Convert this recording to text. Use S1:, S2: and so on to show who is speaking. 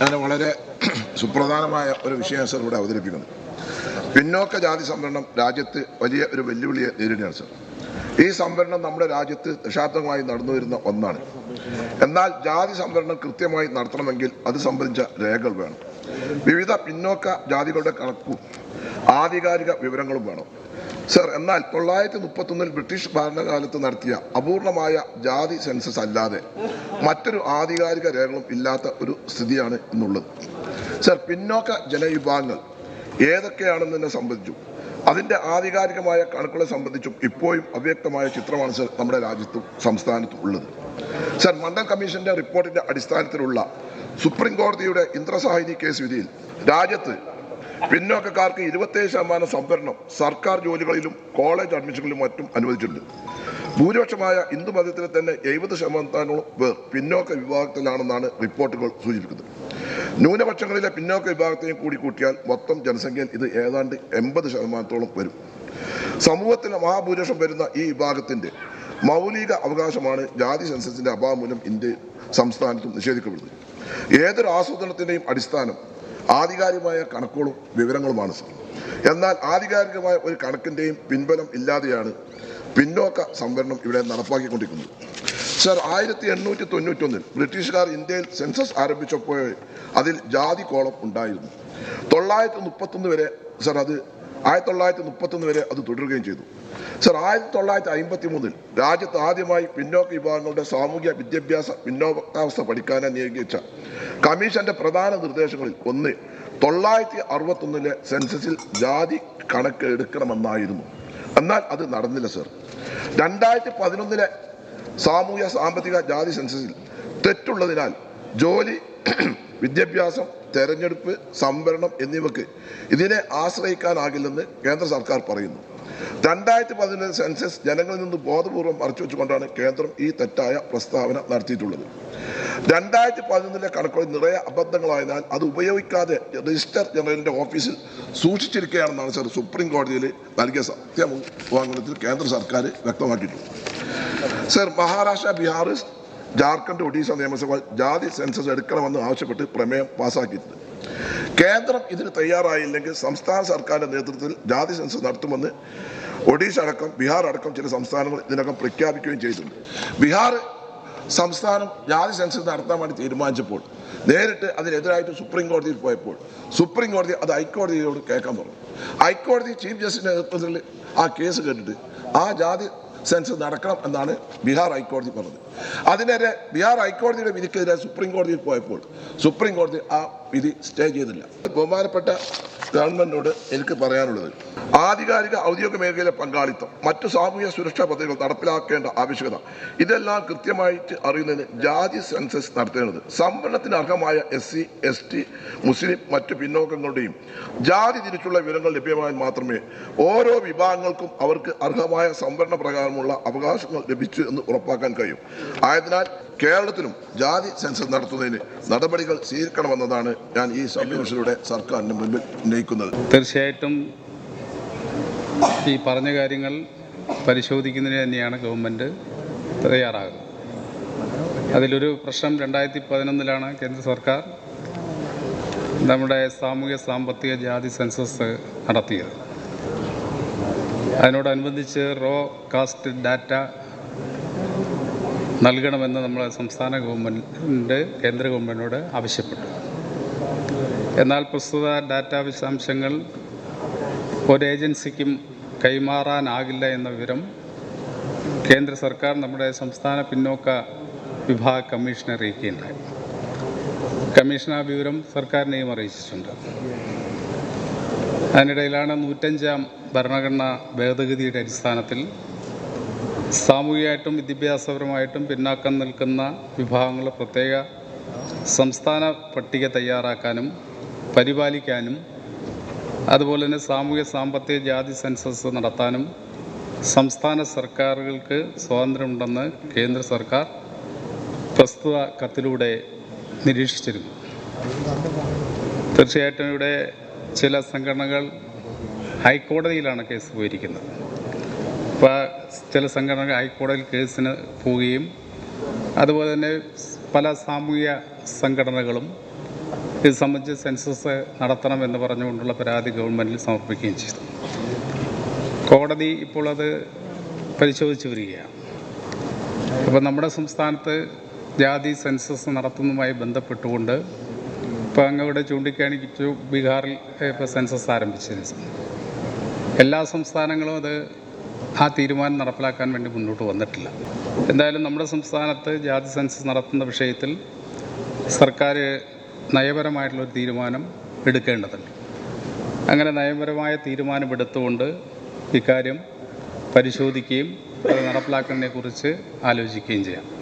S1: ഞാൻ വളരെ സുപ്രധാനമായ ഒരു വിഷയം സർ ഇവിടെ അവതരിപ്പിക്കുന്നു. പിന്നോക്ക ജാതി സംവരണം രാജ്യത്ത് വലിയ ഒരു വെല്ലുവിളിയെ നേരിടുകയാണ് സർ. ഈ സംവരണം നമ്മുടെ രാജ്യത്ത് ദശാബ്ദങ്ങളായി നടന്നു വരുന്ന ഒന്നാണ്. എന്നാൽ ജാതി സംവരണം കൃത്യമായി നടത്തണമെങ്കിൽ അത് സംബന്ധിച്ച രേഖകൾ വേണം. വിവിധ പിന്നോക്ക ജാതികളുടെ കണക്കും ആധികാരിക വിവരങ്ങളും വേണം സർ. എന്നാൽ 1931 ബ്രിട്ടീഷ് ഭരണകാലത്ത് നടത്തിയ അപൂർണമായ ജാതി സെൻസസ് അല്ലാതെ മറ്റൊരു ആധികാരിക രേഖകളും ഇല്ലാത്ത ഒരു സ്ഥിതിയാണ് ഇന്നുള്ളത് സർ. പിന്നോക്ക ജനവിഭാഗങ്ങൾ ഏതൊക്കെയാണെന്നതിനെ സംബന്ധിച്ചും അതിൻ്റെ ആധികാരികമായ കണക്കുകളെ സംബന്ധിച്ചും ഇപ്പോഴും അവ്യക്തമായ ചിത്രമാണ് സർ നമ്മുടെ രാജ്യത്തും സംസ്ഥാനത്തും ഉള്ളത് സർ. മണ്ഡൽ കമ്മീഷന്റെ റിപ്പോർട്ടിന്റെ അടിസ്ഥാനത്തിലുള്ള സുപ്രീം കോടതിയുടെ ഇന്ദ്രസാഹിനി കേസ് വിധിയിൽ രാജ്യത്ത് പിന്നോക്കക്കാർക്ക് 27% സംവരണം സർക്കാർ ജോലികളിലും കോളേജ് അഡ്മിഷനുകളിലും മറ്റും അനുവദിച്ചിട്ടുണ്ട്. ഭൂരിപക്ഷമായ ഹിന്ദു മതത്തിലെ തന്നെ 70% പേർ പിന്നോക്ക വിഭാഗത്തിലാണെന്നാണ് റിപ്പോർട്ടുകൾ സൂചിപ്പിക്കുന്നത്. ന്യൂനപക്ഷങ്ങളിലെ പിന്നോക്ക വിഭാഗത്തെയും കൂടി കൂട്ടിയാൽ മൊത്തം ജനസംഖ്യയിൽ ഇത് ഏതാണ്ട് 80% വരും. സമൂഹത്തിന് മഹാഭൂരിപക്ഷം വരുന്ന ഈ വിഭാഗത്തിന്റെ മൗലിക അവകാശമാണ് ജാതി സെൻസസിന്റെ അഭാവം മൂലം ഇന്ത്യ സംസ്ഥാനത്തും നിഷേധിക്കപ്പെടുന്നത്. ഏതൊരു ആസൂത്രണത്തിന്റെയും അടിസ്ഥാനം ആധികാരികമായ കണക്കുകളും വിവരങ്ങളുമാണ് സർ. എന്നാൽ ആധികാരികമായ ഒരു കണക്കിന്റെയും പിൻബലം ഇല്ലാതെയാണ് പിന്നോക്ക സംവരണം ഇവിടെ നടപ്പാക്കിക്കൊണ്ടിരിക്കുന്നത് സർ. 1891 ബ്രിട്ടീഷുകാർ ഇന്ത്യയിൽ സെൻസസ് ആരംഭിച്ചപ്പോൾ അതിൽ ജാതി കോളം ഉണ്ടായിരുന്നു. 1931 വരെ സർ അത് 1931 വരെ അത് തുടരുകയും ചെയ്തു സർ. 1953 രാജ്യത്ത് ആദ്യമായി പിന്നോക്ക വിഭാഗങ്ങളുടെ സാമൂഹ്യ വിദ്യാഭ്യാസ പിന്നോക്കാവസ്ഥ പഠിക്കാനായി നിയോഗിച്ച കമ്മീഷന്റെ പ്രധാന നിർദ്ദേശങ്ങളിൽ ഒന്ന് 1961 സെൻസസിൽ ജാതി കണക്ക് എടുക്കണമെന്നായിരുന്നു. എന്നാൽ അത് നടന്നില്ല സർ. 2011 സാമൂഹ്യ സാമ്പത്തിക ജാതി സെൻസസിൽ തെറ്റുള്ളതിനാൽ ജോലി, വിദ്യാഭ്യാസം, തെരഞ്ഞെടുപ്പ്, സംവരണം എന്നിവയ്ക്ക് ഇതിനെ ആശ്രയിക്കാനാകില്ലെന്ന് കേന്ദ്ര സർക്കാർ പറയുന്നു. 2011 സെൻസസ് ജനങ്ങളിൽ നിന്ന് ബോധപൂർവം മറച്ചുവെച്ചുകൊണ്ടാണ് കേന്ദ്രം ഈ തെറ്റായ പ്രസ്താവന നടത്തിയിട്ടുള്ളത്. 2011 കണക്കുകൾ നിറയെ അബദ്ധങ്ങളായതിനാൽ അത് ഉപയോഗിക്കാതെ രജിസ്ട്രാർ ജനറലിന്റെ ഓഫീസിൽ സൂക്ഷിച്ചിരിക്കുകയാണെന്നാണ് സർ സുപ്രീം കോടതിയിൽ നൽകിയ സത്യവാങ്മൂലത്തിൽ കേന്ദ്ര സർക്കാർ വ്യക്തമാക്കിയിട്ടുള്ളത് സർ. മഹാരാഷ്ട്ര, ബീഹാർ, ജാർഖണ്ഡ്, ഒഡീഷ നിയമസഭ ജാതി സെൻസസ് എടുക്കണമെന്ന് ആവശ്യപ്പെട്ട് പ്രമേയം പാസാക്കിയിട്ടുണ്ട്. കേന്ദ്രം ഇതിന് തയ്യാറായില്ലെങ്കിൽ സംസ്ഥാന സർക്കാരിന്റെ നേതൃത്വത്തിൽ ജാതി സെൻസസ് നടത്തുമെന്ന് ഒഡീഷ അടക്കം ബീഹാർ അടക്കം ചില സംസ്ഥാനങ്ങൾ ഇതിനകം പ്രഖ്യാപിക്കുകയും ചെയ്തിട്ടുണ്ട്. ബീഹാർ സംസ്ഥാനം ജാതി സെൻസസ് നടത്താൻ വേണ്ടി തീരുമാനിച്ചപ്പോൾ നേരിട്ട് അതിനെതിരായിട്ട് സുപ്രീം കോടതിയിൽ പോയപ്പോൾ സുപ്രീം കോടതി അത് ഹൈക്കോടതിയോട് കേൾക്കാൻ പറഞ്ഞു. ഹൈക്കോടതി ചീഫ് ജസ്റ്റിന്റെ നേതൃത്വത്തിൽ ആ കേസ് കേട്ടിട്ട് ആ ജാതി സെൻസസ് നടക്കണം എന്നാണ് ബീഹാർ ഹൈക്കോടതി പറഞ്ഞത്. അതിനെതിരെ ബീഹാർ ഹൈക്കോടതിയുടെ വിധിക്കെതിരെ സുപ്രീം കോടതിയിൽ പോയപ്പോൾ സുപ്രീം കോടതി ആ വിധി സ്റ്റേ ചെയ്തില്ല. ബഹുമാനപ്പെട്ട ഗവൺമെന്റിനോട് എനിക്ക് പറയാനുള്ളത്, ആധികാരിക ഔദ്യോഗിക മേഖലയിലെ പങ്കാളിത്തം, മറ്റു സാമൂഹ്യ സുരക്ഷാ പദ്ധതികൾ നടപ്പിലാക്കേണ്ട ആവശ്യകത ഇതെല്ലാം കൃത്യമായിട്ട് അറിയുന്നതിന് ജാതി സെൻസസ് നടത്തേണ്ടത്. സംവരണത്തിന് അർഹമായ SC, ST, മുസ്ലിം, മറ്റു പിന്നോക്കങ്ങളുടെയും ജാതി തിരിച്ചുള്ള വിവരങ്ങൾ ലഭ്യമായാൽ മാത്രമേ ഓരോ വിഭാഗങ്ങൾക്കും അവർക്ക് അർഹമായ സംവരണ പ്രകാരമുള്ള അവകാശങ്ങൾ ലഭിച്ചു എന്ന് ഉറപ്പാക്കാൻ കഴിയും. ആയതിനാൽ കേരളത്തിലും ജാതി സെൻസസ് നടത്തുന്നതിന് നടപടികൾ സ്വീകരിക്കണമെന്നതാണ് ഞാൻ ഈ സബ്മിഷനിലൂടെ സർക്കാരിന് മുമ്പിൽ ഉന്നയിക്കുന്നത്.
S2: തീർച്ചയായിട്ടും ഈ പറഞ്ഞ കാര്യങ്ങൾ പരിശോധിക്കുന്നതിന് തന്നെയാണ് ഗവൺമെൻറ് തയ്യാറാകുന്നത്. അതിലൊരു പ്രശ്നം 2011 കേന്ദ്ര സർക്കാർ നമ്മുടെ സാമൂഹ്യ സാമ്പത്തിക ജാതി സെൻസസ് നടത്തിയത്. അതിനോടനുബന്ധിച്ച് റോ കാസ്റ്റ് ഡാറ്റ നൽകണമെന്ന് നമ്മുടെ സംസ്ഥാന ഗവൺമെൻറ് കേന്ദ്ര ഗവൺമെൻറ്റിനോട് ആവശ്യപ്പെട്ടു. എന്നാൽ പ്രസ്തുത ഡാറ്റ വിശദാംശങ്ങൾ ഒരു ഏജൻസിക്കും കൈമാറാനാകില്ല എന്ന വിവരം കേന്ദ്ര സർക്കാർ നമ്മുടെ സംസ്ഥാന പിന്നോക്ക വിഭാഗ കമ്മീഷനെ അറിയിക്കുകയുണ്ടായി. കമ്മീഷൻ ആ വിവരം സർക്കാരിനെയും അറിയിച്ചിട്ടുണ്ട്. അതിനിടയിലാണ് 105-ാം ഭരണഘടനാ ഭേദഗതിയുടെ അടിസ്ഥാനത്തിൽ സാമൂഹികമായിട്ടും വിദ്യാഭ്യാസപരമായിട്ടും പിന്നാക്കം നിൽക്കുന്ന വിഭാഗങ്ങളുടെ പ്രത്യേക സംസ്ഥാന പട്ടിക തയ്യാറാക്കാനും പരിപാലിക്കാനും അതുപോലെ തന്നെ സാമൂഹ്യ സാമ്പത്തിക ജാതി സെൻസസ് നടത്താനും സംസ്ഥാന സർക്കാരുകൾക്ക് സ്വാതന്ത്ര്യമുണ്ടെന്ന് കേന്ദ്ര സർക്കാർ പ്രസ്തുത കത്തിലൂടെ നിരീക്ഷിച്ചിരുന്നു. തീർച്ചയായിട്ടും ഇവിടെ ചില സംഘടനകൾ ഹൈക്കോടതിയിലാണ് കേസ് പോയിരിക്കുന്നത്. അപ്പോൾ ചില സംഘടനകൾ ഹൈക്കോടതിയിൽ കേസിന് പോവുകയും അതുപോലെ തന്നെ പല സാമൂഹ്യ സംഘടനകളും ഇത് സംബന്ധിച്ച് സെൻസസ് നടത്തണമെന്ന് പറഞ്ഞുകൊണ്ടുള്ള പരാതി ഗവൺമെൻറ്റിൽ സമർപ്പിക്കുകയും ചെയ്തു. കോടതി ഇപ്പോൾ അത് പരിശോധിച്ച് വരികയാണ്. അപ്പോൾ നമ്മുടെ സംസ്ഥാനത്ത് ജാതി സെൻസസ് നടത്തുന്നതുമായി ബന്ധപ്പെട്ടുകൊണ്ട് ഇപ്പോൾ അങ്ങവിടെ ചൂണ്ടിക്കാണിച്ചു ബീഹാറിൽ ഇപ്പോൾ സെൻസസ് ആരംഭിച്ചതിന് എല്ലാ സംസ്ഥാനങ്ങളും അത് ആ തീരുമാനം നടപ്പിലാക്കാൻ വേണ്ടി മുന്നോട്ട് വന്നിട്ടില്ല. എന്തായാലും നമ്മുടെ സംസ്ഥാനത്ത് ജാതി സെൻസസ് നടത്തുന്ന വിഷയത്തിൽ സർക്കാർ നയപരമായിട്ടുള്ളൊരു തീരുമാനം എടുക്കേണ്ടതുണ്ട്. അങ്ങനെ നയപരമായ തീരുമാനമെടുത്തുകൊണ്ട് ഇക്കാര്യം പരിശോധിക്കുകയും അത് നടപ്പിലാക്കുന്നതിനെക്കുറിച്ച് ആലോചിക്കുകയും ചെയ്യാം.